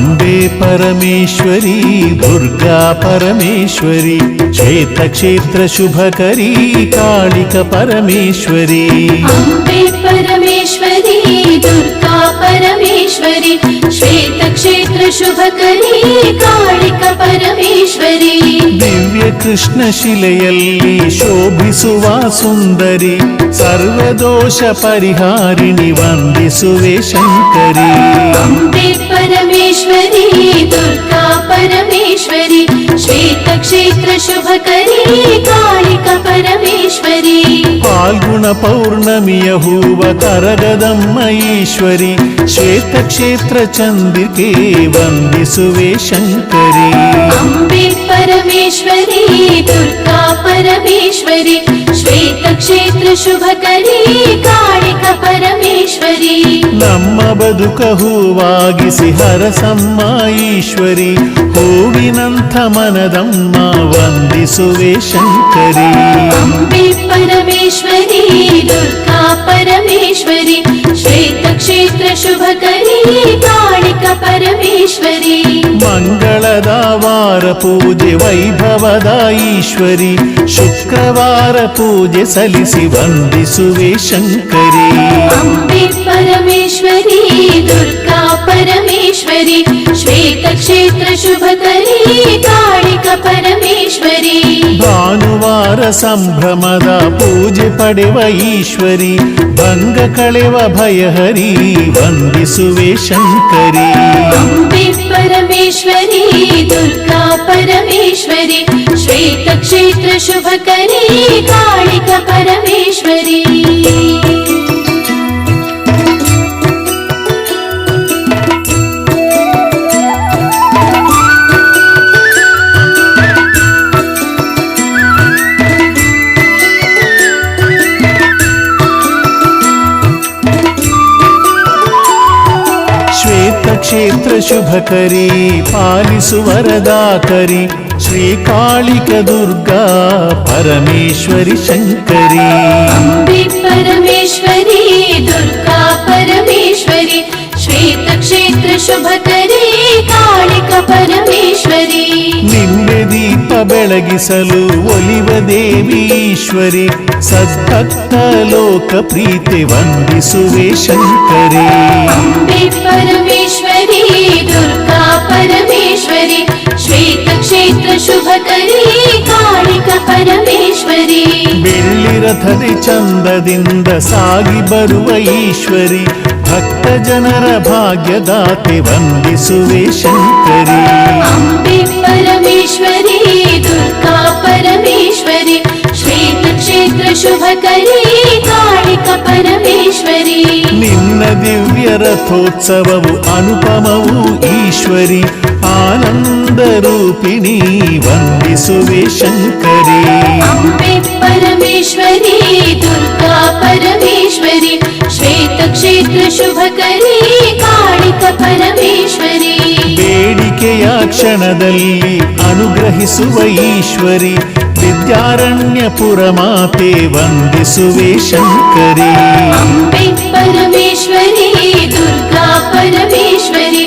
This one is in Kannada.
ಅಂಬೆ ಪರಮೇಶ್ವರಿ ದುರ್ಗಾ ಪರಮೇಶ್ವರಿ ಶ್ವೇತಕ್ಷೇತ್ರ ಶುಭಕರಿ ಕಾಳಿಕ ಪರಮೇಶ್ವರಿ ಅಂಬೆ ಪರಮೇಶ್ವರಿ ದುರ್ಗಾ ಪರಮೇಶ್ವರಿ ಶ್ವೇತಕ್ಷೇತ್ರ ಶುಭಕರಿ ಕಾಳಿಕ ಪರಮೇಶ್ವರಿ ದಿವ್ಯ ಕೃಷ್ಣ ಶಿಲೆಯಲ್ಲಿ ಶೋಭಿಸುವ ಸುಂದರಿ ಸರ್ವದೋಷ ಪರಿಹಾರಿಣಿ ವಂದಿಸುವೆ ಶಂಕರಿ ಅಂಬೆ ಪರಮೇಶ್ವರಿ ದುರ್ಗಾ ಪರಮೇಶ್ವರಿ ಶ್ವೇತಕ್ಷೇತ್ರ ಶುಭಕರಿ ಕಾಳಿಕ ಪರಮೇಶ್ವರಿ ಪಾಲ್ಗುಣ ಪೌರ್ಣಮಿಯ ಹೂವ ಕರಗದಮ್ಮ ಈಶ್ವರಿ ಶ್ವೇತಕ್ಷೇತ್ರ ಚಂದಿಕೆ ವಂದಿಸುವೆ ಶಂಕರಿ ಅಂಬೆ ಪರಮೇಶ್ವರಿ ದುರ್ಗಾ ಪರಮೇಶ್ವರಿ ಶ್ವೇತಕ್ಷೇತ್ರ ಶುಭಕರಿ ಕಾಳಿಕ ಪರಮೇಶ್ವರಿ ನಮ್ಮ ಬದುಕ ಹೂವಾಗಿಸಿ ಹರಸಮ್ಮ ಈಶ್ವರಿ ಹೂವಿನಂಥ ಮನದಮ್ಮ ವಂದಿಸುವೆ ಶಂಕರಿ ಅಂಬೆ ಪರಮೇಶ್ವರಿ ದುರ್ಗಾ ಪರಮೇಶ್ವರಿ ಶ್ವೇತಕ್ಷೇತ್ರ ಶುಭಕರಿ ಕಾಳಿಕ ಪರಮೇಶ್ವರಿ ಮಂಗಳದ ವಾರ ಪೂಜೆ ವೈಭವದ ಈಶ್ವರಿ ಶುಕ್ರವಾರ ಪೂಜೆ ಸಲ್ಲಿಸಿ ವಂದಿಸುವೆ ಶಂಕರಿ ಅಂಬೆ ಪರಮೇಶ್ವರಿ ದುರ್ಗಾ ಪರಮೇಶ್ವರಿ ಶ್ವೇತಕ್ಷೇತ್ರ ಶುಭಕರಿ ಕಾಳಿಕ ಪರಮೇಶ್ವರಿ ಭಾನುವಾರ ಸಂಭ್ರಮದ ಪೂಜೆ ಪಡೆವ ಈಶ್ವರಿ ಭಂಗ ಕಳೆವ ಭಯಹರಿ ವಂದಿಸುವೆ ಶಂಕರಿ ಅಂಬೆ ಪರಮೇಶ್ವರಿ ದುರ್ಗಾ ಪರಮೇಶ್ವರಿ ಶ್ವೇತಕ್ಷೇತ್ರ ಶುಭಕರಿ ಕಾಳಿಕ ಪರಮೇಶ್ವರಿ ಕ್ಷೇತ್ರ ಶುಭಕರಿ ಪಾಲಿಸು ವರದಾಕರಿ ಶ್ರೀಕಾಳಿಕ ದುರ್ಗಾ ಪರಮೇಶ್ವರಿ ಶಂಕರಿ ಅಂಬೆ ಪರಮೇಶ್ವರಿ ದುರ್ಗಾ ಪರಮೇಶ್ವರಿ ಶ್ವೇತಕ್ಷೇತ್ರ ಶುಭಕರಿ ಕಾಳಿಕ ಪರಮೇಶ್ವರಿ ನಿಂಬೆ ದೀಪ ಬೆಳಗಿಸಲು ಒಲಿವ ದೇವಿ ಈಶ್ವರಿ ಸದ್ಭಕ್ತ ಲೋಕ ಪ್ರೀತಿ ವಂದಿಸುವೆ ಶಂಕರಿ ಅಂಬೆ ಪರಮೇಶ್ವರಿ ದುರ್ಗಾ ಪರಮೇಶ್ವರಿ ಶ್ವೇತಕ್ಷೇತ್ರ ಶುಭಕರಿ ಕಾಳಿಕ ಪರಮೇಶ್ವರಿ ಬೆಳ್ಳಿ ರಥದಿ ಚಂದದಿಂದ ಸಾಗಿ ಬರುವ ಈಶ್ವರಿ ಭಕ್ತ ಜನರ ಭಾಗ್ಯದಾತೆ ವಂದಿಸುವೆ ಶಂಕರಿ ಅಂಬೆ ಪರಮೇಶ್ವರಿ ದುರ್ಗಾ ಪರಮೇಶ್ವರಿ ಶ್ವೇತಕ್ಷೇತ್ರ ಶುಭಕರಿ ಕಾಳಿಕ ಪರಮೇಶ್ವರಿ ನಿನ್ನ ದಿವ್ಯ ರಥೋತ್ಸವವು ಅನುಪಮವು ಈಶ್ವರಿ ಆನಂದ ರೂಪಿಣಿ ವಂದಿಸುವೆ ಶಂಕರಿ ಅಂಬೆ ಪರಮೇಶ್ವರಿ ದುರ್ಗಾ ಪರಮೇಶ್ವರಿ ಶ್ವೇತಕ್ಷೇತ್ರ ಶುಭಕರಿ ಕಾಳಿಕ ಪರಮೇಶ್ವರಿ ಬೇಡಿಕೆಯ ಕ್ಷಣದಲ್ಲಿ ಅನುಗ್ರಹಿಸುವ ಈಶ್ವರಿ ವಿದ್ಯಾರಣ್ಯಪುರ ಮಾತೆ ವಂದಿಸುವೆ ಶಂಕರಿ ಅಂಬೆ ಪರಮೇಶ್ವರಿ ದುರ್ಗಾ ಪರಮೇಶ್ವರಿ